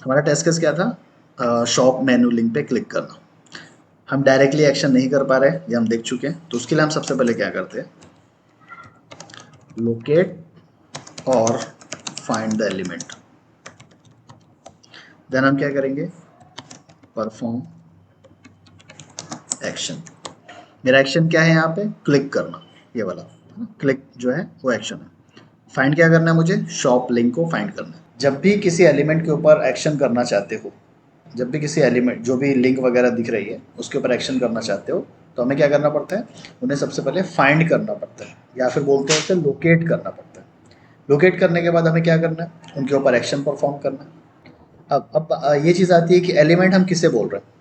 हमारा test case क्या था, शॉप मेनू लिंक पे क्लिक करना। हम डायरेक्टली एक्शन नहीं कर पा रहे, ये हम देख चुके हैं। तो उसके लिए हम सबसे पहले क्या करते हैं, लोकेट और फाइंड द एलिमेंट। देन हम क्या करेंगे, परफॉर्म एक्शन। मेरा एक्शन क्या है यहाँ पे, क्लिक करना, ये वाला क्लिक जो है वो एक्शन है। फाइंड क्या करना है मुझे, शॉप लिंक को फाइंड करना है। जब भी किसी एलिमेंट के ऊपर एक्शन करना चाहते हो, जब भी किसी एलिमेंट जो भी लिंक वगैरह दिख रही है उसके ऊपर एक्शन करना चाहते हो, तो हमें क्या करना पड़ता है, उन्हें सबसे पहले फाइंड करना पड़ता है, या फिर बोलते हैं उसे लोकेट करना पड़ता है। लोकेट करने के बाद हमें क्या करना है, उनके ऊपर एक्शन परफॉर्म करना है। अब ये चीज़ आती है कि एलिमेंट हम किसे बोल रहे हैं।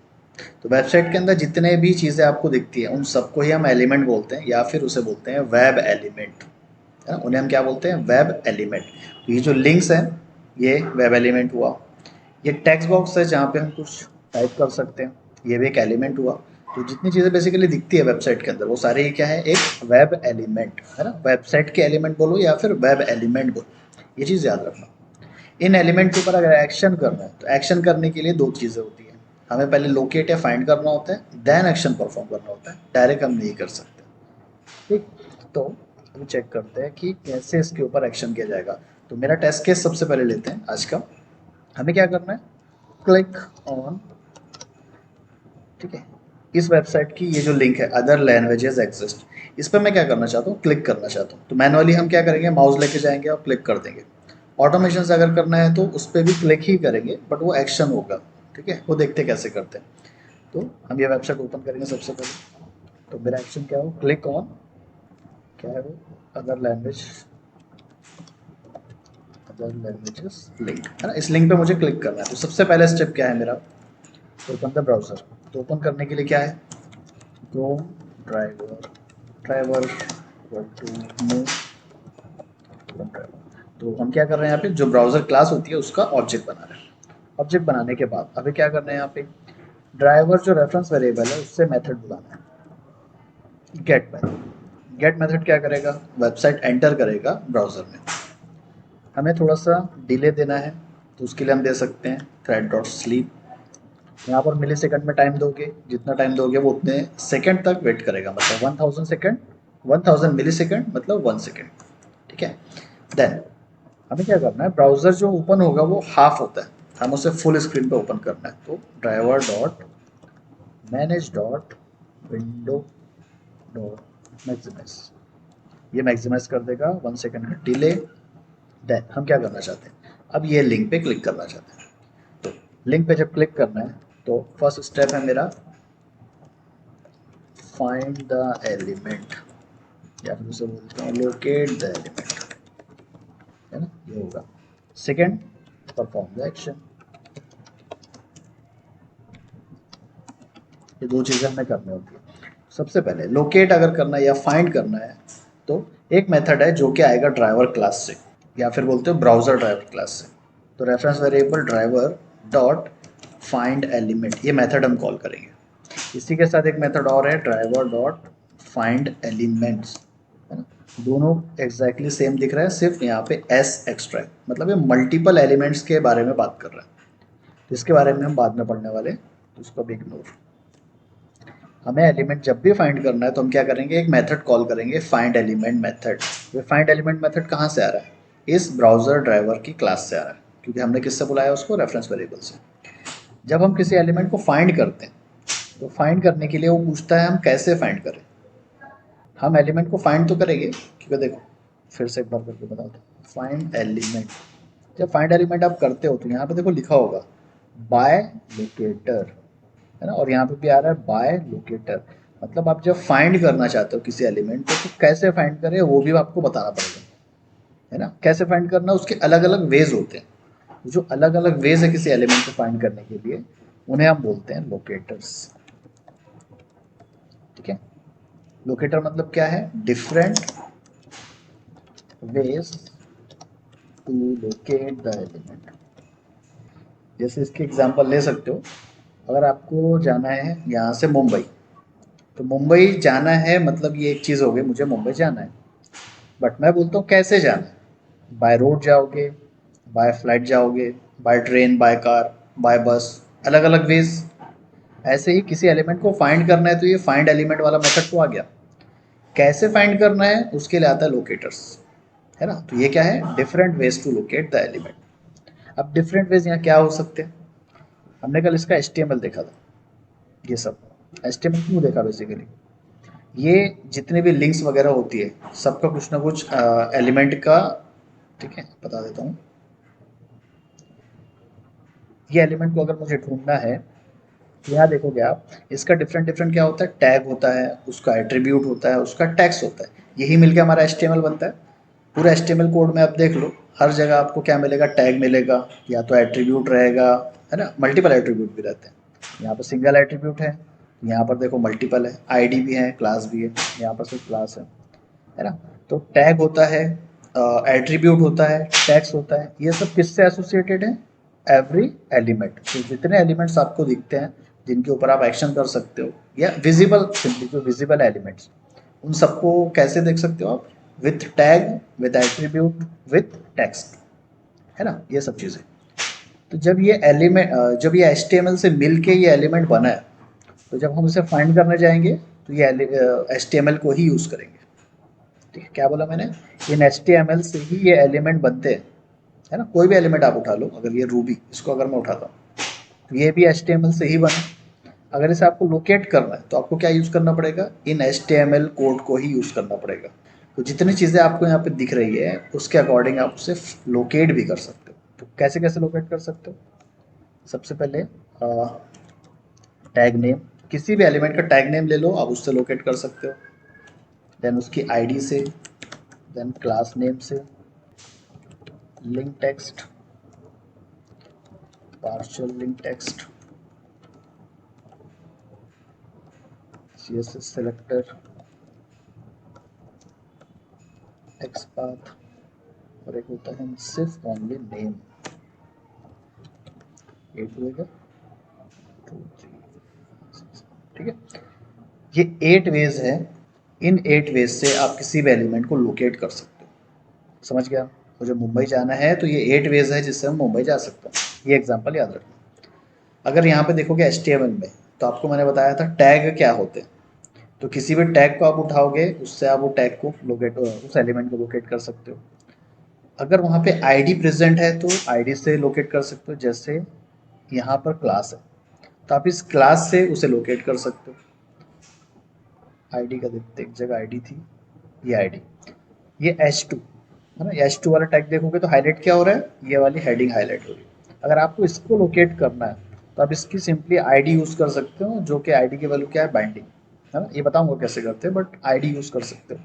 तो वेबसाइट के अंदर जितने भी चीज़ें आपको दिखती है उन सबको ही हम एलिमेंट बोलते हैं, या फिर उसे बोलते हैं वेब एलिमेंट, है ना। उन्हें हम क्या बोलते हैं, वेब एलिमेंट। तो ये जो लिंक्स हैं ये वेब एलिमेंट हुआ। ये टेक्स्ट बॉक्स है जहाँ पे हम कुछ टाइप कर सकते हैं, ये भी एक एलिमेंट हुआ। तो जितनी चीज़ें बेसिकली दिखती है वेबसाइट के अंदर वो सारी ही क्या है, एक वेब एलिमेंट, है ना। वेबसाइट के एलिमेंट बोलो या फिर वेब एलिमेंट बोलो, ये चीज़ याद रखना। इन एलिमेंट के ऊपर अगर एक्शन करना है तो एक्शन करने के लिए दो चीज़ें होती हैं। हमें पहले लोकेट या फाइंड करना होता है, देन एक्शन परफॉर्म करना होता है, डायरेक्ट हम नहीं कर सकते। ठीक, तो अभी चेक करते हैं कि कैसे इसके ऊपर एक्शन किया जाएगा। तो मेरा टेस्ट केस सबसे पहले लेते हैं आज का। हमें क्या करना है, क्लिक ऑन, ठीक है, इस वेबसाइट की ये जो लिंक है अदर लैंग्वेजेस एग्जिस्ट, इस पर मैं क्या करना चाहता हूँ, क्लिक करना चाहता हूँ। तो मैनुअली हम क्या करेंगे, माउस लेके जाएंगे और क्लिक कर देंगे। ऑटोमेशन से अगर करना है तो उस पर भी क्लिक ही करेंगे, बट वो एक्शन होगा। ठीक है, वो देखते कैसे करते हैं। तो हम ये वेबसाइट ओपन करेंगे सबसे पहले। तो मेरा एक्शन क्या हो, क्लिक ऑन, क्या है वो, other language, other languages link, है ना। इस लिंक पे मुझे क्लिक करना है। तो सबसे पहले स्टेप क्या है मेरा, ओपन द ब्राउजर। तो ओपन करने के लिए क्या है, Chrome driver, driver to move driver. तो हम क्या कर रहे हैं यहाँ पे, जो ब्राउजर क्लास होती है उसका ऑब्जेक्ट बना रहे हैं। ऑब्जेक्ट बनाने के बाद अभी क्या करना है, यहाँ पे ड्राइवर जो रेफरेंस वेरिएबल है उससे मेथड बुलाना है, गेट मेथड। गेट मेथड क्या करेगा, वेबसाइट एंटर करेगा ब्राउजर में। हमें थोड़ा सा डिले देना है, तो उसके लिए हम दे सकते हैं थ्रेड डॉट स्लीप। यहाँ पर मिली सेकंड में टाइम दोगे, जितना टाइम दोगे वो उतने सेकंड तक वेट करेगा, मतलब 1000 सेकंड, 1000 मिली सेकंड मतलब 1 सेकंड। ठीक है, देन हमें क्या करना है, ब्राउजर जो ओपन होगा वो हाफ होता है, हम उसे फुल स्क्रीन पे ओपन करना है। तो driver dot manage dot window dot maximise, ये मैक्सिमाइज कर देगा 1 सेकंड का डिले। देन हम क्या करना चाहते हैं, अब ये लिंक पे क्लिक करना चाहते हैं। तो लिंक पे जब क्लिक करना है तो फर्स्ट स्टेप है मेरा, फाइंड द एलिमेंट, या फिर उसे बोलते हैं लोकेट द एलिमेंट, है ना, ये होगा। Second, perform the action. ये दो चीज़ें हमें करनी होती है। सबसे पहले लोकेट अगर करना है या फाइंड करना है तो एक मेथड है जो कि आएगा ड्राइवर क्लास से, या फिर बोलते हो ब्राउजर ड्राइवर क्लास से। तो reference variable driver dot find element, ये मेथड हम कॉल करेंगे। इसी के साथ एक मेथड और है, ड्राइवर डॉट फाइंड एलिमेंट्स, है ना। दोनों एग्जैक्टली सेम दिख रहा है, सिर्फ यहाँ पे एस एक्स्ट्रा है, मतलब ये मल्टीपल एलिमेंट्स के बारे में बात कर रहा है। तो इसके बारे में हम बाद में पढ़ने वाले, तो उसको भी इग्नोर। हमें एलिमेंट जब भी फाइंड करना है तो हम क्या करेंगे, एक मेथड कॉल करेंगे, फाइंड एलिमेंट मेथड। ये फाइंड एलिमेंट मेथड कहाँ से आ रहा है, इस ब्राउजर ड्राइवर की क्लास से आ रहा है, क्योंकि हमने किससे बुलाया उसको, रेफरेंस वेरिएबल से। जब हम किसी एलिमेंट को फाइंड करते हैं तो फाइंड करने के लिए वो पूछता है हम कैसे फाइंड करें। हम एलिमेंट को फाइंड तो करेंगे, क्योंकि देखो फिर से एक बार करके बता दो, फाइंड एलिमेंट। जब फाइंड एलिमेंट आप करते हो तो यहाँ पे देखो लिखा होगा बाय लोकेटर, है ना, और यहाँ पे भी आ रहा है बाय लोकेटर। मतलब आप जब फाइंड करना चाहते हो किसी एलिमेंट को तो कैसे फाइंड करें वो भी आपको बताना पड़ेगा, है ना। कैसे फाइंड करना, उसके अलग अलग वेज होते हैं। जो अलग अलग वेज है किसी एलिमेंट को फाइंड करने के लिए उन्हें हम बोलते हैं लोकेटर्स। ठीक है, लोकेटर मतलब क्या है, different ways to locate the element. जैसे इसके एग्जांपल ले सकते हो, अगर आपको जाना है यहाँ से मुंबई, तो मुंबई जाना है मतलब ये एक चीज़ हो गई, मुझे मुंबई जाना है। बट मैं बोलता हूँ कैसे जाना है, बाय रोड जाओगे, बाय फ्लाइट जाओगे, by train, by car, by bus, अलग अलग वेज। ऐसे ही किसी एलिमेंट को फाइंड करना है तो ये फाइंड एलिमेंट वाला मेथड तो आ गया। कैसे फाइंड करना है उसके लिए आता है लोकेटर्स, है ना। तो ये क्या है, different ways to locate the element. अब डिफरेंट वेज यहाँ क्या हो सकते हैं, हमने कल इसका HTML देखा था। ये सब HTML क्यों देखा, बेसिकली ये जितने भी लिंक्स वगैरह होती है सबका कुछ ना कुछ एलिमेंट का, ठीक है बता देता हूँ। ये एलिमेंट को अगर मुझे ढूंढना है तो यहाँ देखोगे आप, इसका डिफरेंट डिफरेंट क्या होता है, टैग होता है, उसका एट्रीब्यूट होता है, उसका टैग्स होता है, यही मिलके हमारा HTML बनता है। पूरा HTML कोड में आप देख लो, हर जगह आपको क्या मिलेगा, टैग मिलेगा, या तो एट्रीब्यूट रहेगा, है ना, मल्टीपल एट्रीब्यूट भी रहते हैं। यहाँ पर सिंगल एट्रीब्यूट है, यहाँ पर देखो मल्टीपल है, आईडी भी है, क्लास भी है, यहाँ पर सिर्फ क्लास है ना। तो टैग होता है, एट्रीब्यूट होता है, टैग्स होता है, ये सब किससे एसोसिएटेड है, एवरी एलिमेंट। तो जितने एलिमेंट्स आपको दिखते हैं जिनके ऊपर आप एक्शन कर सकते हो, या विजिबल, सिंपली जो विजिबल एलिमेंट्स, उन सबको कैसे देख सकते हो आप, with tag, with attribute, with text, है ना, ये सब चीज़ें। तो जब ये एलिमेंट, जब ये HTML से मिल के ये एलिमेंट बना है, तो जब हम इसे फाइंड करने जाएंगे तो ये HTML को ही यूज़ करेंगे। ठीक है, क्या बोला मैंने, इन HTML से ही ये एलिमेंट बनते हैं, है ना। कोई भी एलिमेंट आप उठा लो, अगर ये रूबी, इसको अगर मैं उठाता हूँ तो ये भी HTML से ही बना। अगर इसे आपको लोकेट करना है तो आपको क्या यूज़ करना पड़ेगा, इन HTML कोड को ही यूज़ करना पड़ेगा। तो जितनी चीज़ें आपको यहाँ पे दिख रही है उसके अकॉर्डिंग आप उसे लोकेट भी कर सकते हो। तो कैसे कैसे लोकेट कर सकते हो, सबसे पहले टैग नेम, किसी भी एलिमेंट का टैग नेम ले लो, आप उससे लोकेट कर सकते हो। देन उसकी आईडी से, देन क्लास नेम से, link text, partial link text, CSS selector, XPath, और एक होता है सिर्फ ओनली नेम। 8 होएगा, 2 3 6, ठीक है। ये 8 वेज है, इन 8 वेज से आप किसी भी एलिमेंट को लोकेट कर सकते हो। समझ गया, मुझे मुंबई जाना है तो ये 8 वेज है जिससे हम मुंबई जा सकते हैं। ये एग्जांपल याद रखना। अगर यहाँ पे देखोगे HTML में, तो आपको मैंने बताया था टैग क्या होते हैं। तो किसी भी टैग को आप उठाओगे, उससे आप वो टैग को लोकेट, उस एलिमेंट को लोकेट कर सकते हो। अगर वहाँ पे आईडी प्रेजेंट है तो आईडी से लोकेट कर सकते हो, जैसे यहाँ पर क्लास है तो आप इस क्लास से उसे लोकेट कर सकते हो। आईडी का देखते, एक जगह आईडी थी, ये आईडी, ये H2 है ना। H2 वाला टैग देखोगे तो हाईलाइट क्या हो रहा है, ये वाली हेडिंग हाईलाइट हो रही है। अगर आपको इसको लोकेट करना है तो आप इसकी सिंपली आईडी यूज़ कर सकते हो, जो कि आईडी की वैल्यू क्या है, बाइंडिंग, है ना। ये बताऊंगा कैसे करते हैं, बट आईडी यूज़ कर सकते हो।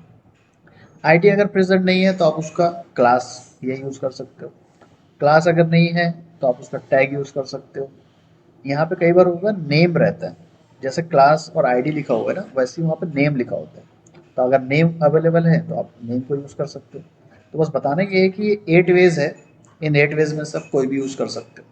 आईडी अगर प्रेजेंट नहीं है तो आप उसका क्लास ये यूज़ कर सकते हो। क्लास अगर नहीं है तो आप उसका टैग यूज़ कर सकते हो। यहाँ पे कई बार होगा नेम रहता है, जैसे क्लास और आईडी लिखा हुआ है ना, वैसे ही वहाँ पे नेम लिखा होता है। तो अगर नेम अवेलेबल है तो आप नेम को यूज़ कर सकते हो। तो बस बताने के है कि ये 8 वेज है, इन 8 वेज में सब कोई भी यूज़ कर सकते हो।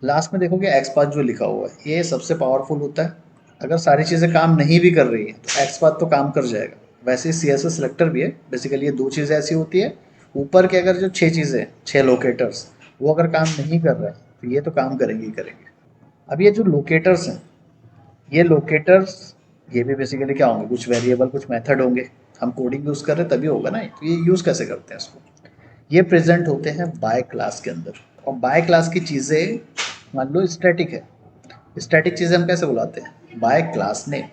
लास्ट में देखोगे एक्सपाथ जो लिखा हुआ है, ये सबसे पावरफुल होता है। अगर सारी चीज़ें काम नहीं भी कर रही है तो एक्सपाथ तो काम कर जाएगा। वैसे ही CSS सिलेक्टर भी है। बेसिकली ये दो चीज़ें ऐसी होती है, ऊपर के अगर जो 6 चीज़ें, 6 लोकेटर्स, वो अगर काम नहीं कर रहे हैं तो ये तो काम करेंगे ही करेंगे। अब ये जो लोकेटर्स हैं, ये लोकेटर्स, ये भी बेसिकली क्या होंगे, कुछ वेरिएबल, कुछ मेथड होंगे। हम कोडिंग यूज़ कर रहे हैं तभी होगा ना। तो ये यूज़ कैसे करते हैं इसको, ये प्रेजेंट होते हैं बाय क्लास के अंदर। और बाय क्लास की चीज़ें मान लो स्टैटिक है, स्टैटिक चीज़ें हम कैसे बुलाते हैं, by class name.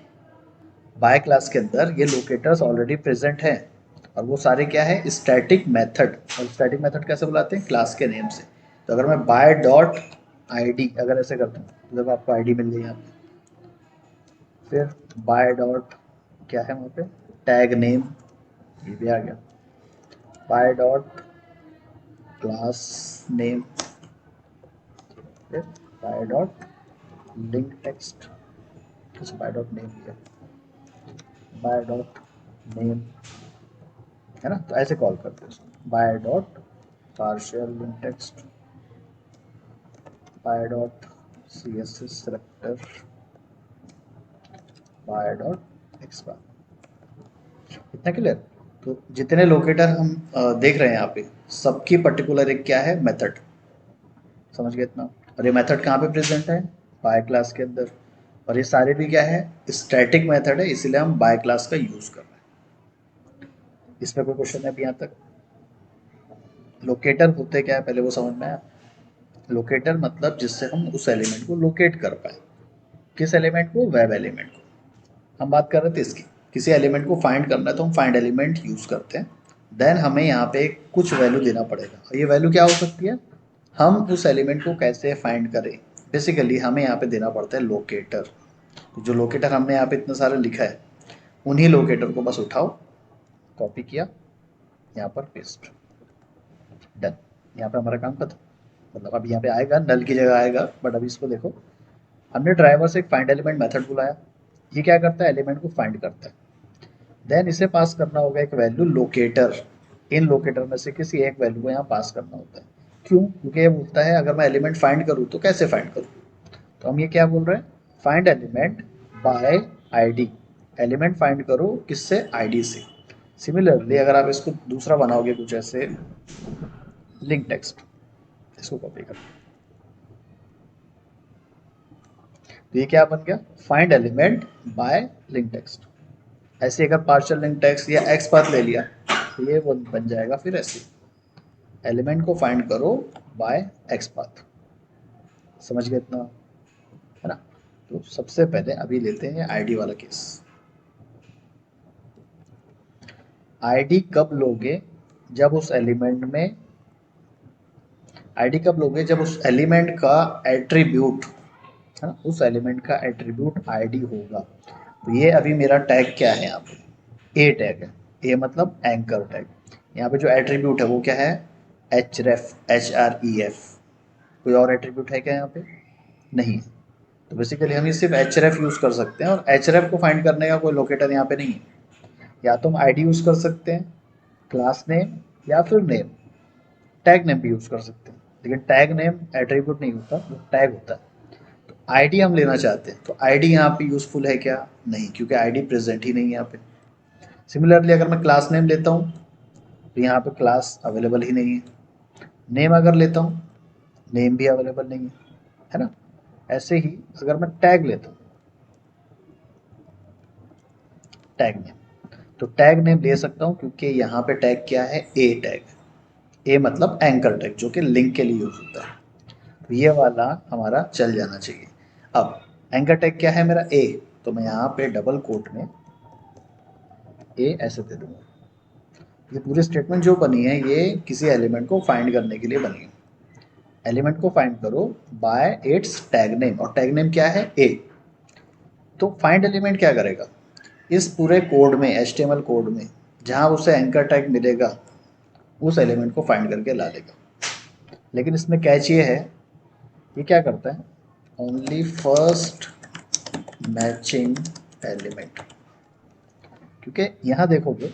By class के अंदर ये लोकेटर्स ऑलरेडी प्रेजेंट हैं, और वो सारे क्या है, स्टैटिक मेथड। और स्टैटिक मेथड कैसे बुलाते हैं, क्लास के नेम से। तो अगर मैं बाय डॉट आईडी अगर ऐसे करता हूँ तो जब आपको आईडी मिल गई यहाँ पे, फिर बाय डॉट क्या है वहाँ पे, टैग नेम, ये भी आ गया। बाय डॉट क्लास नेम, फिर बाय डॉट लिंक टेक्स्ट, अच्छा बाय डॉट नेम भी है, बाय डॉट नेम, है ना। तो ऐसे कॉल करते हैं उसको, by dot partial link text, by dot CSS selector, by dot XPath. इतना क्लियर। तो जितने लोकेटर हम देख रहे हैं यहाँ पे, सबकी पर्टिकुलर एक क्या है, मेथड। समझ गए इतना। और ये मेथड कहाँ पे प्रेजेंट है, बाय क्लास के अंदर। और ये सारे भी क्या है, स्टैटिक मेथड है, इसीलिए हम बाय क्लास का यूज कर रहे हैं। इसमें कोई क्वेश्चन है अभी यहाँ तक? लोकेटर होते क्या है पहले वो समझ में आया? लोकेटर मतलब जिससे हम उस एलिमेंट को लोकेट कर पाए। किस एलिमेंट को, वेब एलिमेंट को। हम बात कर रहे थे इसकी, किसी एलिमेंट को फाइंड करना है तो हम फाइंड एलिमेंट यूज करते हैं। देन हमें यहाँ पे कुछ वैल्यू देना पड़ेगा, और ये वैल्यू क्या हो सकती है, हम उस एलिमेंट को कैसे फाइंड करें। बेसिकली हमें यहाँ पे देना पड़ता है लोकेटर। तो जो लोकेटर हमने यहाँ पे इतना सारा लिखा है, उन्हीं लोकेटर को बस उठाओ, कॉपी किया, यहाँ पर पेस्ट, डन। यहाँ पे हमारा काम खत्म। मतलब अब यहाँ पे आएगा, नल की जगह आएगा, बट अभी इसको देखो, हमने ड्राइवर से एक फाइंड एलिमेंट मेथड बुलाया। ये क्या करता है, एलिमेंट को फाइंड करता है। देन इसे पास करना होगा एक वैल्यू लोकेटर। इन लोकेटर में से किसी एक वैल्यू को यहाँ पास करना होता है। क्यों? क्योंकि ये बोलता है अगर मैं एलिमेंट फाइंड करूँ तो कैसे फाइंड करूँ। तो हम ये क्या बोल रहे हैं, find element by ID. Element find करो किससे, आईडी से। सिमिलरली अगर आप इसको दूसरा बनाओगे कुछ ऐसे, लिंक टेक्स्ट, इसको कॉपी कर, तो ये क्या बन गया, find element by link text. ऐसे अगर पार्शियल लिंक टेक्स्ट या एक्स पाथ ले लिया तो ये बन जाएगा फिर ऐसे, एलिमेंट को फाइंड करो बाय एक्स पाथ। समझ गए इतना, है ना। तो सबसे पहले अभी लेते हैं आईडी वाला केस। आईडी कब लोगे, जब उस एलिमेंट में, आईडी कब लोगे जब उस एलिमेंट का एट्रीब्यूट, है ना, उस एलिमेंट का एट्रीब्यूट आईडी होगा। तो ये अभी मेरा टैग क्या है, यहाँ पे ए टैग है। ए मतलब एंकर टैग। यहाँ पे जो एट्रीब्यूट है वो क्या है, एच रेफ, HREF। कोई और एट्रीब्यूट है क्या यहाँ पे, नहीं। तो बेसिकली हम ये सिर्फ HREF यूज़ कर सकते हैं, और HREF को फाइंड करने का कोई लोकेटर यहाँ पे नहीं है। या तो हम आईडी यूज़ कर सकते हैं, क्लास नेम, या फिर नेम, टैग नेम भी यूज़ कर सकते हैं। लेकिन टैग नेम एट्रीब्यूट नहीं होता, वो टैग होता है। तो आईडी हम लेना चाहते हैं, तो आईडी यहाँ पे यूज़फुल है क्या, नहीं, क्योंकि आईडी प्रेजेंट ही नहीं है यहाँ पे। सिमिलरली अगर मैं क्लास नेम लेता हूँ तो यहाँ पे क्लास अवेलेबल ही नहीं है। नेम अगर लेता हूँ, नेम भी अवेलेबल नहीं है ना। ऐसे ही अगर मैं टैग लेता हूँ, टैग नेम, तो टैग नेम ले सकता हूँ, क्योंकि यहाँ पे टैग क्या है, ए टैग। ए मतलब एंकर टैग, जो कि लिंक के लिए यूज होता है। तो ये वाला हमारा चल जाना चाहिए। अब एंकर टैग क्या है मेरा, ए, तो मैं यहाँ पे डबल कोट में ए ऐसे दे दूंगा। ये पूरी स्टेटमेंट जो बनी है ये किसी एलिमेंट को फाइंड करने के लिए बनी है। एलिमेंट को फाइंड करो बाय इट्स टैग नेम, और टैग नेम क्या है, ए। तो फाइंड एलिमेंट क्या करेगा, इस पूरे कोड में, HTML कोड में जहाँ उसे एंकर टैग मिलेगा, उस एलिमेंट को फाइंड करके ला लेगा। लेकिन इसमें कैच ये है, ये क्या करता है, ओनली फर्स्ट मैचिंग एलिमेंट। क्योंकि यहाँ देखोगे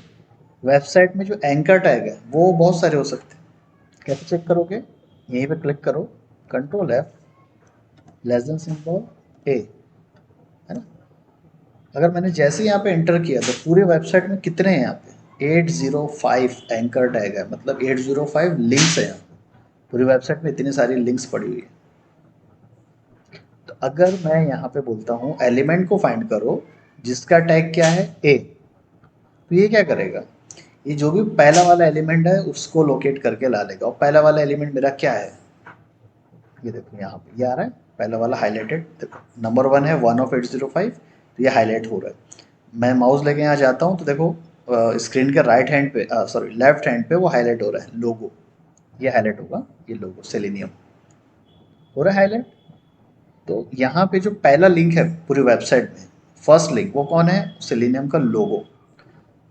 वेबसाइट में जो एंकर टैग है वो बहुत सारे हो सकते हैं। कैसे चेक करोगे, यहीं पे क्लिक करो, Ctrl+F, लेस देन सिंबल ए, है ना। अगर मैंने जैसे यहाँ पे एंटर किया तो पूरे वेबसाइट में कितने हैं, यहाँ पे 805 एंकर टैग है, मतलब 805 लिंक्स है यहाँ पे। पूरी वेबसाइट में इतनी सारी लिंक्स पड़ी हुई है। तो अगर मैं यहाँ पे बोलता हूँ एलिमेंट को फाइंड करो जिसका टैग क्या है, ए, तो ये क्या करेगा, ये जो भी पहला वाला एलिमेंट है उसको लोकेट करके ला लेगा। और पहला वाला एलिमेंट मेरा क्या है, ये देखो यहाँ पे ये आ रहा है, पहला वाला हाईलाइटेड, देखो नंबर 1 है 1 of 805, तो ये हाईलाइट हो रहा है। मैं माउस लेके यहाँ जाता हूँ तो देखो स्क्रीन के राइट हैंड पे, सॉरी लेफ्ट हैंड पे वो हाईलाइट हो रहा है, लोगो, ये हाईलाइट होगा, ये लोगो सेलेनियम हो रहा है हाईलाइट। तो यहाँ पे जो पहला लिंक है पूरी वेबसाइट में, फर्स्ट लिंक, वो कौन है, सेलेनियम का लोगो।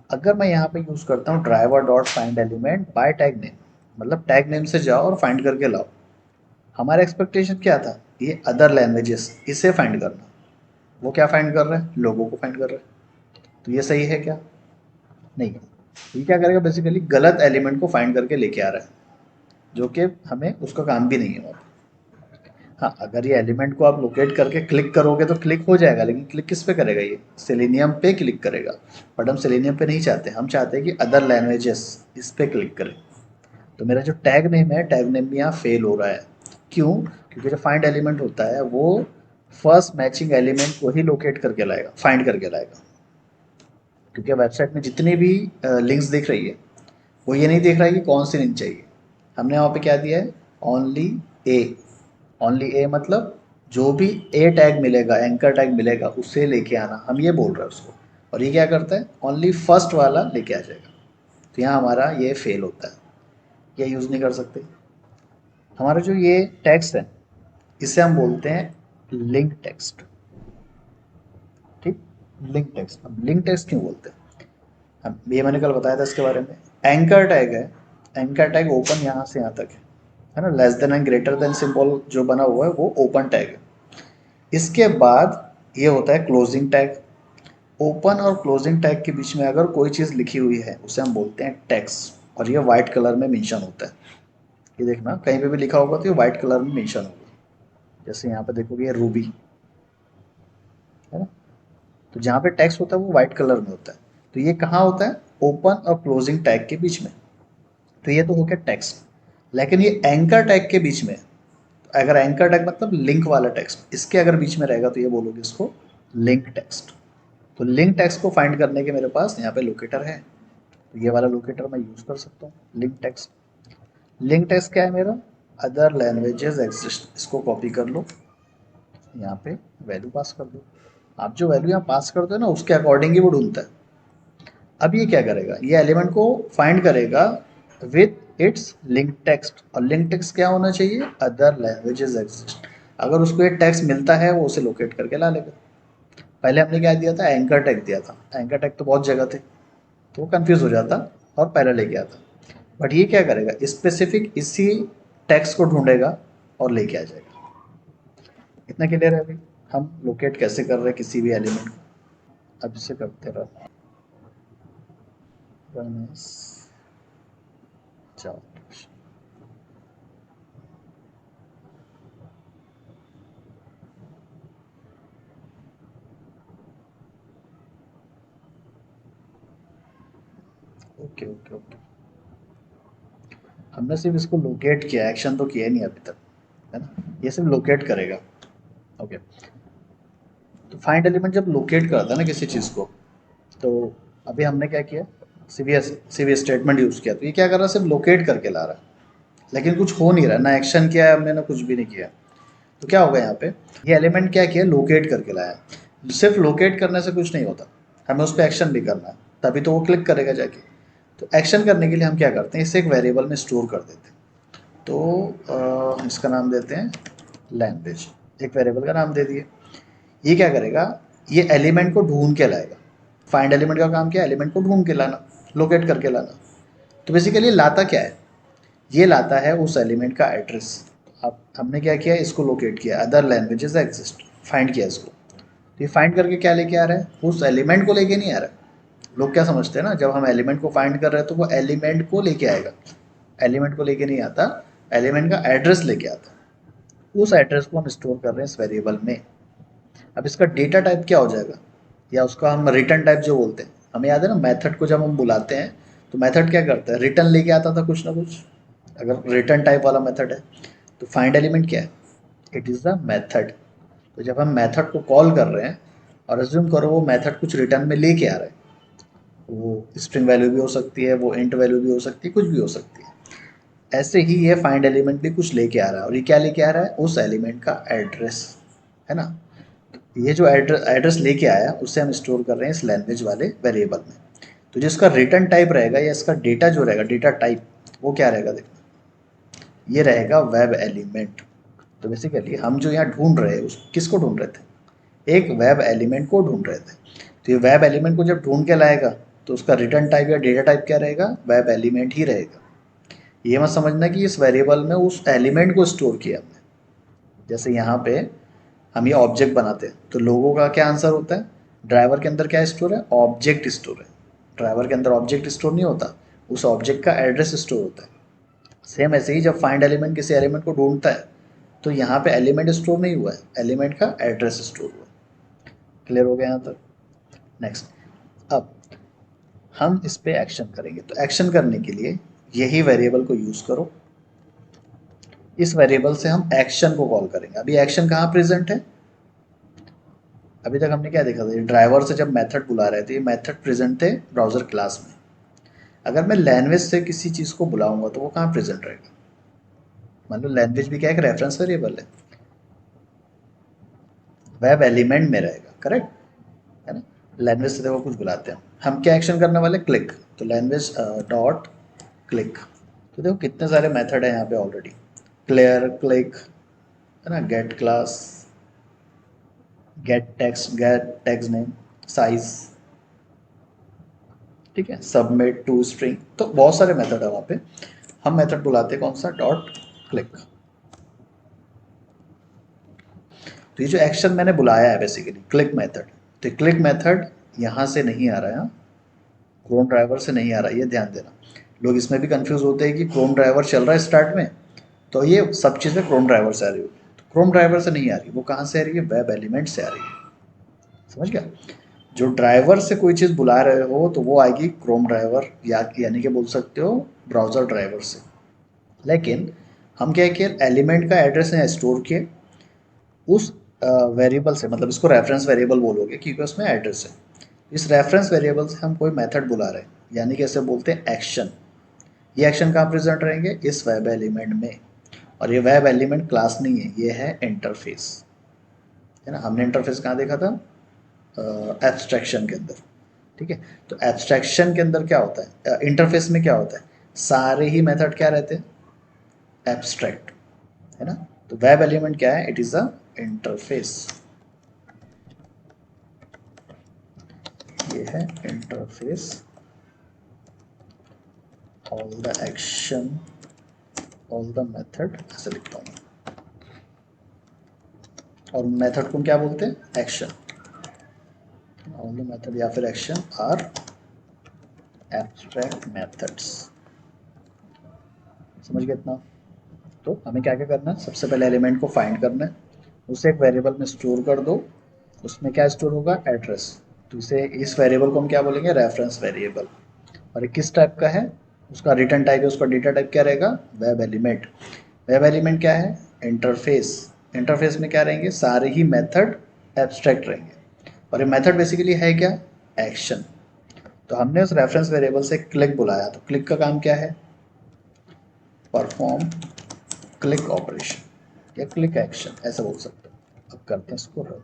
अगर मैं यहाँ पे यूज़ करता हूँ driver dot find element by tag name, मतलब टैग नेम से जाओ और फाइंड करके लाओ। हमारा एक्सपेक्टेशन क्या था, ये अदर लैंग्वेजेस, इसे फाइंड करना। वो क्या फाइंड कर रहे हैं, लोगों को फाइंड कर रहे हैं। तो ये सही है क्या, नहीं है। ये क्या करेगा, बेसिकली गलत एलिमेंट को फाइंड करके लेके आ रहा है, जो कि हमें उसका काम भी नहीं है वहाँ पे। हाँ, अगर ये एलिमेंट को आप लोकेट करके क्लिक करोगे तो क्लिक हो जाएगा, लेकिन क्लिक किस पे करेगा, ये सेलेनियम पे क्लिक करेगा। बट हम सेलेनियम पे नहीं चाहते, हम चाहते हैं कि अदर लैंग्वेजेस इस पे क्लिक करें। तो मेरा जो टैग नेम है, टैग नेम भी यहाँ फेल हो रहा है। क्यों? क्योंकि जो फाइंड एलिमेंट होता है वो फर्स्ट मैचिंग एलिमेंट को ही लोकेट करके लाएगा, फाइंड करके लाएगा। क्योंकि वेबसाइट में जितनी भी लिंक्स दिख रही है वो ये नहीं देख रहा है कि कौन सी लिंक चाहिए। हमने वहाँ पे क्या दिया है? ओनली ए। ओनली ए मतलब जो भी ए टैग मिलेगा, एंकर टैग मिलेगा, उसे लेके आना, हम ये बोल रहे हैं उसको। और ये क्या करता है? ओनली फर्स्ट वाला लेके आ जाएगा। तो यहाँ हमारा ये फेल होता है, ये यूज़ नहीं कर सकते। हमारा जो ये टेक्स्ट है इसे हम बोलते हैं लिंक टेक्स्ट। ठीक, लिंक टेक्स्ट। अब लिंक टेक्स्ट क्यों बोलते हैं? हम ये मैंने कल बताया था इसके बारे में। एंकर टैग है, एंकर टैग ओपन यहाँ से यहाँ तक है ना, less than and greater than symbol जो बना हुआ है वो ओपन टैग है। इसके बाद ये होता है क्लोजिंग टैग। ओपन और क्लोजिंग टैग के बीच में अगर कोई चीज़ लिखी हुई है उसे हम बोलते हैं टेक्स्ट, और ये वाइट कलर में मेंशन होता है। ये देखना कहीं पे भी लिखा होगा तो ये वाइट कलर में मेंशन होगा। जैसे यहाँ पे देखोगे ये रूबी है ना, तो जहाँ पे टेक्स्ट होता है वो वाइट कलर में होता है। तो ये कहाँ होता है? ओपन और क्लोजिंग टैग के बीच में। तो ये तो हो गया टेक्स्ट। लेकिन ये एंकर टैग के बीच में, अगर एंकर टैग मतलब लिंक वाला टेक्स्ट, इसके अगर बीच में रहेगा तो ये बोलोगे इसको लिंक टेक्स्ट। तो लिंक टेक्स्ट को फाइंड करने के मेरे पास यहाँ पे लोकेटर है, तो ये वाला लोकेटर मैं यूज़ कर सकता हूँ, लिंक टेक्स्ट। लिंक टेक्स्ट क्या है मेरा? Other languages exist. इसको कॉपी कर लो, यहाँ पे वैल्यू पास कर दो। आप जो वैल्यू यहाँ पास करते हो ना उसके अकॉर्डिंग ही वो ढूंढता है। अब ये क्या करेगा? ये एलिमेंट को फाइंड करेगा विथ इट्स लिंक टेक्स्ट। और लिंक टेक्स्ट क्या होना चाहिए? Other languages exist. अगर उसको ये टेक्स्ट मिलता है वो उसे लोकेट करके ला लेगा। पहले हमने क्या दिया था? एंकर टैग दिया था। एंकर टैग तो बहुत जगह थे तो वो कंफ्यूज हो जाता और पहले लेके आता। बट ये क्या करेगा? स्पेसिफिक इसी टेक्स्ट को ढूंढेगा और लेके आ जाएगा। इतना क्लियर है अभी हम लोकेट कैसे कर रहे हैं किसी भी एलिमेंट को? अब इसे करते रहो। जाओ, ओके ओके ओके। हमने सिर्फ इसको लोकेट किया, एक्शन तो किया नहीं अभी तक, है ना। ये सिर्फ लोकेट करेगा। ओके, तो फाइंड एलिमेंट जब लोकेट करता है ना किसी चीज़ को, तो अभी हमने क्या किया? सीवीएस स्टेटमेंट यूज़ किया। तो ये क्या कर रहा है? सिर्फ लोकेट करके ला रहा है, लेकिन कुछ हो नहीं रहा, ना एक्शन किया है हमने ना कुछ भी नहीं किया। तो क्या होगा यहाँ पे? ये एलिमेंट क्या किया? लोकेट करके लाया। सिर्फ लोकेट करने से कुछ नहीं होता, हमें उस पर एक्शन भी करना है, तभी तो वो क्लिक करेगा जाके। तो एक्शन करने के लिए हम क्या करते हैं? इसे एक वेरिएबल में स्टोर कर देते हैं। तो इसका नाम देते हैं लैंग्वेज। एक वेरिएबल का नाम दे दिए। ये क्या करेगा? ये एलिमेंट को ढूंढ के लाएगा। फाइंड एलिमेंट का काम क्या है? एलिमेंट को ढूंढ के लाना, लोकेट करके लाना। तो बेसिकली लाता क्या है? ये लाता है उस एलिमेंट का एड्रेस। अब हमने क्या किया? इसको लोकेट किया, अदर लैंग्वेजेस एग्जिस्ट, फाइंड किया इसको। तो ये फाइंड करके क्या लेके आ रहा है? उस एलिमेंट को लेके नहीं आ रहा है। लोग क्या समझते हैं ना, जब हम एलिमेंट को फाइंड कर रहे हैं तो वो एलिमेंट को लेके आएगा। एलिमेंट को लेके नहीं आता, एलिमेंट का एड्रेस लेके आता। उस एड्रेस को हम स्टोर कर रहे हैं इस वेरिएबल में। अब इसका डेटा टाइप क्या हो जाएगा, या उसका हम रिटर्न टाइप जो बोलते हैं, हमें याद है ना मेथड को जब हम बुलाते हैं तो मेथड क्या करता है? रिटर्न लेके आता था कुछ ना कुछ। अगर रिटर्न टाइप वाला मेथड है तो फाइंड एलिमेंट क्या है? It is the method. तो जब हम मेथड को कॉल कर रहे हैं और अज्यूम करो वो मेथड कुछ रिटर्न में लेके आ रहा है, वो स्ट्रिंग वैल्यू भी हो सकती है, वो इंट वैल्यू भी हो सकती है, कुछ भी हो सकती है। ऐसे ही ये फाइंड एलिमेंट भी कुछ लेके आ रहा है, और ये क्या लेके आ रहा है? उस एलिमेंट का एड्रेस, है ना। ये जो एड्रेस लेके आया उससे हम स्टोर कर रहे हैं इस लैंग्वेज वाले वेरिएबल में। तो जिसका रिटर्न टाइप रहेगा या इसका डेटा जो रहेगा, डेटा टाइप, वो क्या रहेगा? देखो, ये रहेगा वेब एलिमेंट। तो बेसिकली हम जो यहाँ ढूंढ रहे हैं उस किसको ढूंढ रहे थे? एक वेब एलिमेंट को ढूंढ रहे थे। तो ये वेब एलिमेंट को जब ढूंढ के लाएगा तो उसका रिटर्न टाइप या डेटा टाइप क्या रहेगा? वेब एलिमेंट ही रहेगा। ये मत समझना कि इस वेरिएबल में उस एलिमेंट को स्टोर किया हमने। जैसे यहाँ पे हम ये ऑब्जेक्ट बनाते हैं तो लोगों का क्या आंसर होता है? ड्राइवर के अंदर क्या स्टोर है? ऑब्जेक्ट स्टोर है। ड्राइवर के अंदर ऑब्जेक्ट स्टोर नहीं होता, उस ऑब्जेक्ट का एड्रेस स्टोर होता है। सेम ऐसे ही जब फाइंड एलिमेंट किसी एलिमेंट को ढूंढता है तो यहाँ पे एलिमेंट स्टोर नहीं हुआ है, एलिमेंट का एड्रेस स्टोर हुआ है। क्लियर हो गया यहाँ तक? नेक्स्ट, अब हम इस पे एक्शन करेंगे। तो एक्शन करने के लिए यही वेरिएबल को यूज करो, इस वेरिएबल से हम एक्शन को कॉल करेंगे। अभी एक्शन कहाँ प्रेजेंट है, अभी तक हमने क्या देखा था, ड्राइवर से जब मेथड बुला रहे थे, ये मेथड प्रेजेंट थे ब्राउजर क्लास में। अगर मैं लैंग्वेज से किसी चीज़ को बुलाऊंगा तो वो कहाँ प्रेजेंट रहेगा, मान लो लैंग्वेज भी क्या है, एक रेफरेंस वेरिएबल है, वेब एलिमेंट में रहेगा, करेक्ट है ना। लैंग्वेज से देखो कुछ बुलाते हैं, हम क्या एक्शन करने वाले, क्लिक, तो लैंग्वेज डॉट क्लिक। तो देखो कितने सारे मेथड है यहाँ पे ऑलरेडी, क्लियर, क्लिक, है ना, get class, get text, get text name, size, ठीक है, सबमिट टू स्ट्रिंग, तो बहुत सारे मेथड है वहाँ पे। हम मेथड बुलाते हैं कौन सा, डॉट क्लिक। तो ये जो एक्शन मैंने बुलाया है बेसिकली क्लिक मेथड, तो क्लिक मेथड यहाँ से नहीं आ रहा है, क्रोम ड्राइवर से नहीं आ रहा है, ये ध्यान देना। लोग इसमें भी कंफ्यूज होते हैं कि क्रोम ड्राइवर चल रहा है स्टार्ट में, तो ये सब चीज़ें क्रोम ड्राइवर से आ रही होगी, तो क्रोम ड्राइवर से नहीं आ रही, वो कहाँ से आ रही है, वेब एलिमेंट से आ रही है, समझ गया। जो ड्राइवर से कोई चीज़ बुला रहे हो तो वो आएगी क्रोम ड्राइवर, या यानी कि बोल सकते हो ब्राउज़र ड्राइवर से। लेकिन हम क्या किए, एलिमेंट का एड्रेस यहाँ स्टोर किए उस वेरिएबल से, मतलब इसको रेफरेंस वेरिएबल बोलोगे क्योंकि उसमें एड्रेस है। इस रेफरेंस वेरिएबल से हम कोई मेथड बुला रहे हैं, यानी कि ऐसे बोलते हैं एक्शन। ये एक्शन कहाँ प्रेजेंट रहेंगे, इस वेब एलिमेंट में। और ये वेब एलिमेंट क्लास नहीं है, ये है इंटरफेस, है ना। हमने इंटरफेस कहाँ देखा था, एब्स्ट्रैक्शन के अंदर, ठीक है। तो एब्स्ट्रैक्शन के अंदर क्या होता है, इंटरफेस में क्या होता है, सारे ही मेथड क्या रहते हैं, एब्स्ट्रैक्ट, है ना। तो वेब एलिमेंट क्या है, इट इज अ इंटरफेस, ये है interface, all the action, all the method, ऐसे लिखता हूँ। और मेथड को क्या बोलते हैं, एक्शन, ऑल द मेथड या फिर एक्शन आर एब्स्ट्रैक्ट मेथड्स, समझ गए इतना। तो हमें क्या क्या करना है, सबसे पहले एलिमेंट को फाइंड करना है, उसे एक वेरिएबल में स्टोर कर दो, उसमें क्या स्टोर होगा, एड्रेस। तो इसे, इस वेरिएबल को हम क्या बोलेंगे, रेफरेंस वेरिएबल। और ये किस टाइप का है, उसका रिटर्न टाइप है, उसका डेटा टाइप क्या रहेगा, वेब एलिमेंट। वेब एलिमेंट क्या है, इंटरफेस। इंटरफेस में क्या रहेंगे, सारे ही मेथड एब्स्ट्रैक्ट रहेंगे। और ये मेथड बेसिकली है क्या, एक्शन। तो हमने उस रेफरेंस वेरिएबल से क्लिक बुलाया, तो क्लिक का काम क्या है, परफॉर्म क्लिक ऑपरेशन या क्लिक एक्शन, ऐसा बोल सकते हो। अब करते हैं इसको रन।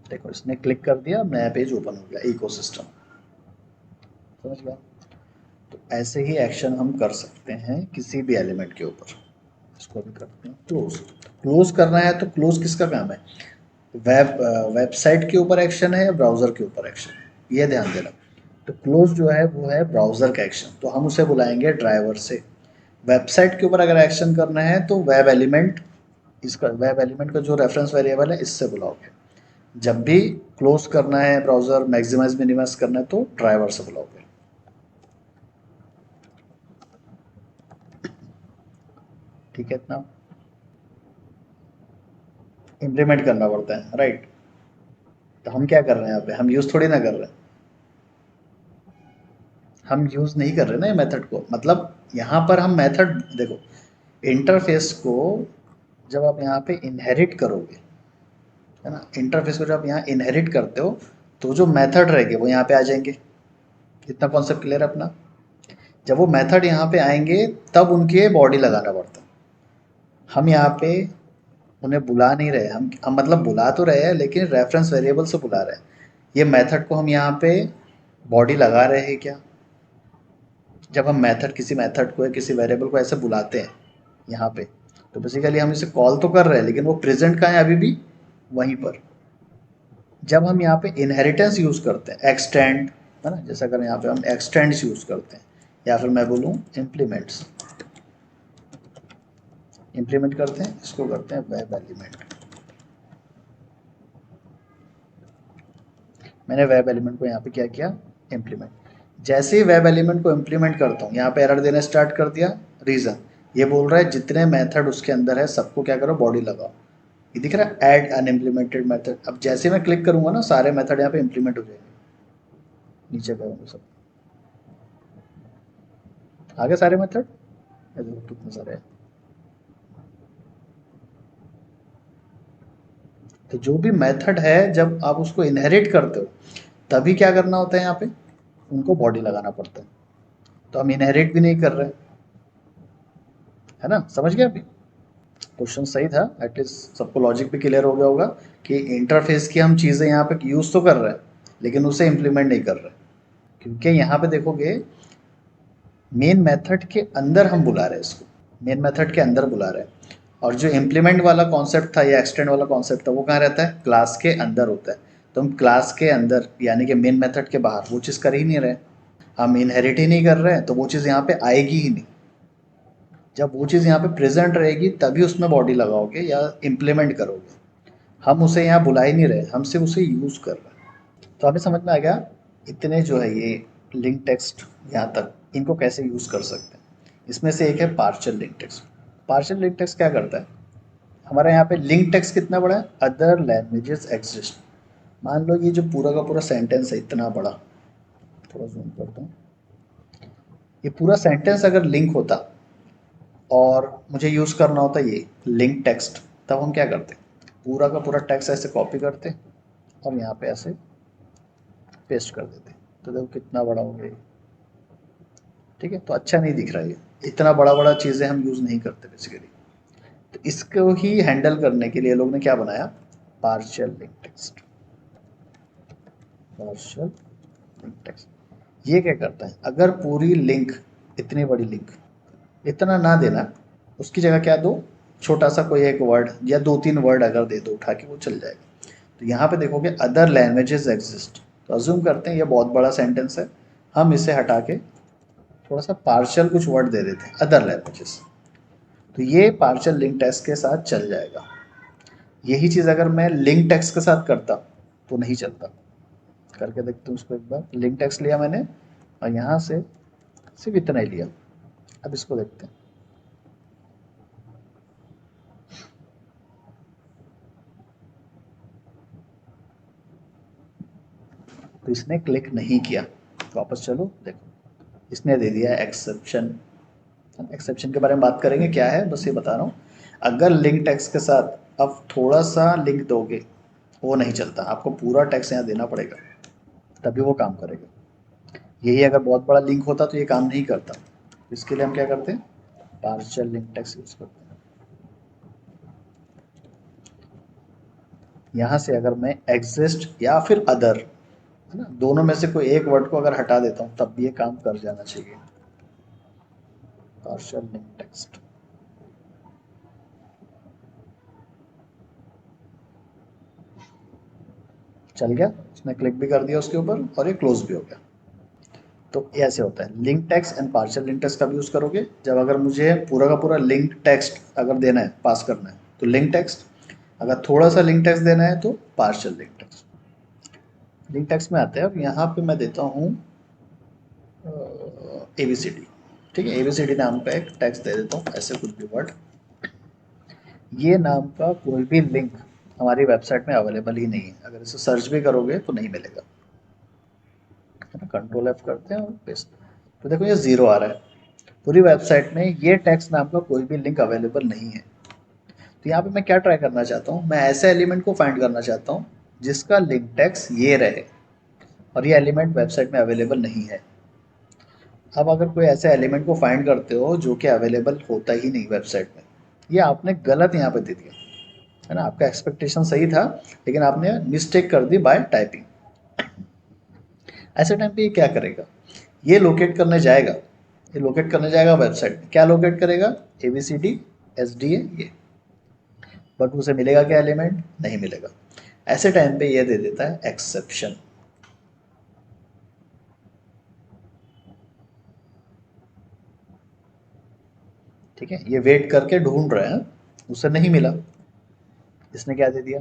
देखो इसने क्लिक कर दिया, नया पेज ओपन हो गया, इकोसिस्टम, समझ गया। तो ऐसे ही एक्शन हम कर सकते हैं किसी भी एलिमेंट के ऊपर। इसको भी करते हैं क्लोज। क्लोज करना है तो क्लोज किसका काम है, वेब वेबसाइट के ऊपर एक्शन है या ब्राउजर के ऊपर एक्शन है, ये ध्यान देना। तो क्लोज जो है वो है ब्राउजर का एक्शन, तो हम उसे बुलाएंगे ड्राइवर से। वेबसाइट के ऊपर अगर एक्शन करना है तो वेब एलिमेंट, इसका वेब एलिमेंट का जो रेफरेंस वेरिएबल है इससे बुलाओगे। जब भी क्लोज करना है ब्राउजर, मैक्सिमाइज मिनिमाइज करना है तो ड्राइवर से बुलाओगे, ठीक है इतना। इम्प्लीमेंट करना पड़ता है, राइट। तो हम क्या कर रहे हैं यहाँ पे, हम यूज थोड़ी ना कर रहे हैं, हम यूज नहीं कर रहे ना ये मेथड को, मतलब यहाँ पर हम मेथड देखो, इंटरफेस को जब आप यहाँ पे इनहेरिट करोगे, है ना, इंटरफेस को जब आप यहाँ इनहेरिट करते हो तो जो मेथड रहेंगे वो यहाँ पे आ जाएंगे। इतना कॉन्सेप्ट क्लियर है अपना। जब वो मेथड यहाँ पे आएंगे तब उनके बॉडी लगाना पड़ता है। हम यहाँ पे उन्हें बुला नहीं रहे, हम मतलब बुला तो रहे हैं लेकिन रेफरेंस वेरिएबल से बुला रहे हैं। ये मेथड को हम यहाँ पे बॉडी लगा रहे हैं क्या, जब हम मेथड, किसी मेथड को या किसी वेरिएबल को ऐसे बुलाते हैं यहाँ पे, तो बेसिकली हम इसे कॉल तो कर रहे हैं लेकिन वो प्रेजेंट कहाँ है, अभी भी वहीं पर। जब हम यहाँ पे इनहेरिटेंस यूज़ करते हैं, एक्सटेंड, है ना, जैसा अगर यहाँ पे हम एक्सटेंड्स यूज़ करते हैं, या फिर मैं बोलूँ इम्प्लीमेंट्स, इम्प्लीमेंट करते हैं, इसको करते हैं वेब एलिमेंट। मैंने वेब एलिमेंट को यहाँ पे क्या किया, इम्प्लीमेंट। जैसे ही वेब एलिमेंट को इम्प्लीमेंट करता हूँ, यहाँ पे एरर देना स्टार्ट कर दिया, रीज़न ये बोल रहा है जितने मेथड उसके अंदर है सबको क्या करो, बॉडी लगाओ। ये दिख रहा है ऐड अनइम्प्लीमेंटेड मेथड। अब जैसे मैं क्लिक करूंगा ना सारे मेथड यहाँ पे इम्प्लीमेंट हो जाएंगे। नीचे करूंगा सब, आगे सारे मेथड, देखो कितने सारे हैं। तो जो भी मेथड है जब आप उसको इनहेरिट करते हो तभी क्या करना होता है यहाँ पे, उनको बॉडी लगाना पड़ता है। तो हम इनहेरिट भी नहीं कर रहे, है ना, समझ गए अभी। क्वेश्चन सही था, एटलीस्ट सबको लॉजिक भी क्लियर हो गया होगा कि इंटरफेस की हम चीज़ें यहाँ पे यूज़ तो कर रहे हैं लेकिन उसे इम्प्लीमेंट नहीं कर रहे, क्योंकि यहाँ पे देखोगे मेन मेथड के अंदर हम बुला रहे हैं इसको, मेन मेथड के अंदर बुला रहे हैं। और जो इम्प्लीमेंट वाला कॉन्सेप्ट था या एक्सटेंड वाला कॉन्सेप्ट था वो कहाँ रहता है, क्लास के अंदर होता है। तो हम क्लास के अंदर यानी कि मेन मेथड के बाहर वो चीज़ कर ही नहीं रहे, हम इनहेरिट ही नहीं कर रहे हैं, तो वो चीज़ यहाँ पे आएगी ही नहीं। जब वो चीज़ यहाँ पे प्रेजेंट रहेगी तभी उसमें बॉडी लगाओगे या इम्प्लीमेंट करोगे। हम उसे यहाँ बुला ही नहीं रहे, हम सिर्फ उसे यूज़ कर रहे हैं। तो अभी समझ में आ गया इतने जो है ये लिंक टेक्स्ट यहाँ तक इनको कैसे यूज़ कर सकते हैं। इसमें से एक है partial link text. Partial link text क्या करता है, हमारा यहाँ पे लिंक टेक्स्ट कितना बड़ा है, अदर लैंग्वेजेस एग्जिस्ट। मान लो ये जो पूरा का पूरा सेंटेंस है इतना बड़ा, थोड़ा जूम करता हूँ, ये पूरा सेंटेंस अगर लिंक होता और मुझे यूज़ करना होता ये लिंक टेक्स्ट, तब हम क्या करते, पूरा का पूरा टेक्स्ट ऐसे कॉपी करते और यहाँ पे ऐसे पेस्ट कर देते। तो देखो कितना बड़ा हो गया ये, ठीक है। तो अच्छा नहीं दिख रहा है, ये इतना बड़ा बड़ा चीज़ें हम यूज़ नहीं करते बेसिकली। तो इसको ही हैंडल करने के लिए लोग ने क्या बनाया, partial link text. Partial link text ये क्या करता है, अगर पूरी लिंक, इतनी बड़ी लिंक इतना ना देना, उसकी जगह क्या दो, छोटा सा कोई एक वर्ड या दो तीन वर्ड अगर दे दो उठा के वो चल जाएगा। तो यहाँ पे देखोगे अदर लैंग्वेजेस एग्जिस्ट, तो अज्यूम करते हैं ये बहुत बड़ा सेंटेंस है, हम इसे हटा के थोड़ा सा पार्शियल कुछ वर्ड दे देते हैं अदर लैंग्वेजेस, तो ये पार्शियल लिंक टेक्स्ट के साथ चल जाएगा। यही चीज़ अगर मैं लिंक टेक्स्ट के साथ करता तो नहीं चलता। करके देखते हैं उसको एक बार। लिंक टेक्स्ट लिया मैंने और यहाँ से सिर्फ इतना ही लिया, अब इसको देखते हैं। तो इसने क्लिक नहीं किया, वापस चलो देखो, इसने दे दिया एक्सेप्शन। एक्सेप्शन के बारे में बात करेंगे क्या है, बस ये बता रहा हूँ। अगर लिंक टेक्स्ट के साथ अब थोड़ा सा लिंक दोगे वो नहीं चलता, आपको पूरा टेक्स्ट यहाँ देना पड़ेगा तभी वो काम करेगा। यही अगर बहुत बड़ा लिंक होता तो ये काम नहीं करता। इसके लिए हम क्या करते हैं, पार्शियल लिंक टेक्स्ट यूज करते हैं। यहाँ से अगर मैं एग्जिस्ट या फिर अदर, है ना, दोनों में से कोई एक वर्ड को अगर हटा देता हूँ तब भी ये काम कर जाना चाहिए। पार्शियल लिंक टेक्स्ट चल गया, इसने क्लिक भी कर दिया उसके ऊपर और ये क्लोज भी हो गया। तो ऐसे होता है link text and partial link text कब यूज करोगे, जब अगर मुझे पूरा का पूरा लिंक टेक्स्ट अगर देना है, पास करना है तो लिंक टेक्स्ट, अगर थोड़ा सा लिंक टेक्स्ट देना है तो partial link text. Link text में आते हैं, अब यहाँ पे मैं देता हूँ ABCD, ठीक है, ABCD नाम का एक टेक्स्ट दे देता हूँ, ऐसे कुछ भी वर्ड। ये नाम का कोई भी लिंक हमारी वेबसाइट में अवेलेबल ही नहीं है, अगर इसे सर्च भी करोगे तो नहीं मिलेगा, है ना। कंट्रोल F करते हैं और पेस्ट, तो देखो ये 0 आ रहा है। पूरी वेबसाइट में ये टेक्स्ट नाम का कोई भी लिंक अवेलेबल नहीं है। तो यहाँ पे मैं क्या ट्राई करना चाहता हूँ, मैं ऐसे एलिमेंट को फाइंड करना चाहता हूँ जिसका लिंक टेक्स्ट ये रहे और ये एलिमेंट वेबसाइट में अवेलेबल नहीं है। अब अगर कोई ऐसे एलिमेंट को फाइंड करते हो जो कि अवेलेबल होता ही नहीं वेबसाइट में, ये आपने गलत यहाँ पे दे दिया, है ना। आपका एक्सपेक्टेशन सही था लेकिन आपने मिस्टेक कर दी बाय टाइपिंग। ऐसे टाइम पे ये क्या करेगा, ये लोकेट करने जाएगा, ये लोकेट करने जाएगा वेबसाइट में, क्या लोकेट करेगा, ABCD SDA ये, बट उसे मिलेगा क्या एलिमेंट, नहीं मिलेगा। ऐसे टाइम पे ये दे देता है एक्सेप्शन। ठीक है, ये वेट करके ढूंढ रहे हैं, उसे नहीं मिला, इसने क्या दे दिया,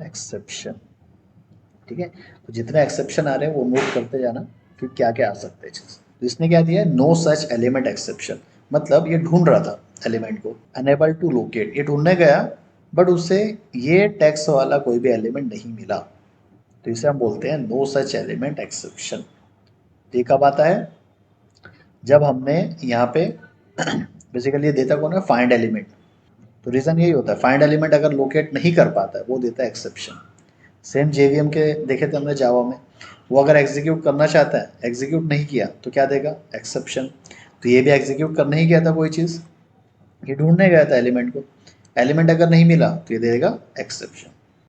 एक्सेप्शन। ठीक है, तो जितने एक्सेप्शन आ रहे हैं वो नोट करते जाना कि क्या क्या आ सकते हैं चीज़। तो इसने क्या दिया, नो सच एलिमेंट एक्सेप्शन, मतलब ये ढूंढ रहा था एलिमेंट को, अनेबल टू लोकेट, ये ढूंढने गया बट उसे ये टेक्स्ट वाला कोई भी एलिमेंट नहीं मिला, तो इसे हम बोलते हैं नो सच एलिमेंट एक्सेप्शन। ये कब आता है? जब हमने यहाँ पे बेसिकली ये देता कौन है? Find element. तो रीज़न यही होता है, फाइंड एलिमेंट अगर लोकेट नहीं कर पाता है वो देता है एक्सेप्शन। सेम जेवीएम के देखे थे हमने जावा में, वो अगर एग्जीक्यूट करना चाहता है, एग्जीक्यूट नहीं किया तो क्या देगा? एक्सेप्शन। तो ये भी एग्जीक्यूट करना ही गया था कोई चीज़, ये ढूंढने गया था एलिमेंट को, एलिमेंट अगर नहीं मिला तो ये देगा एक्सेप्शन।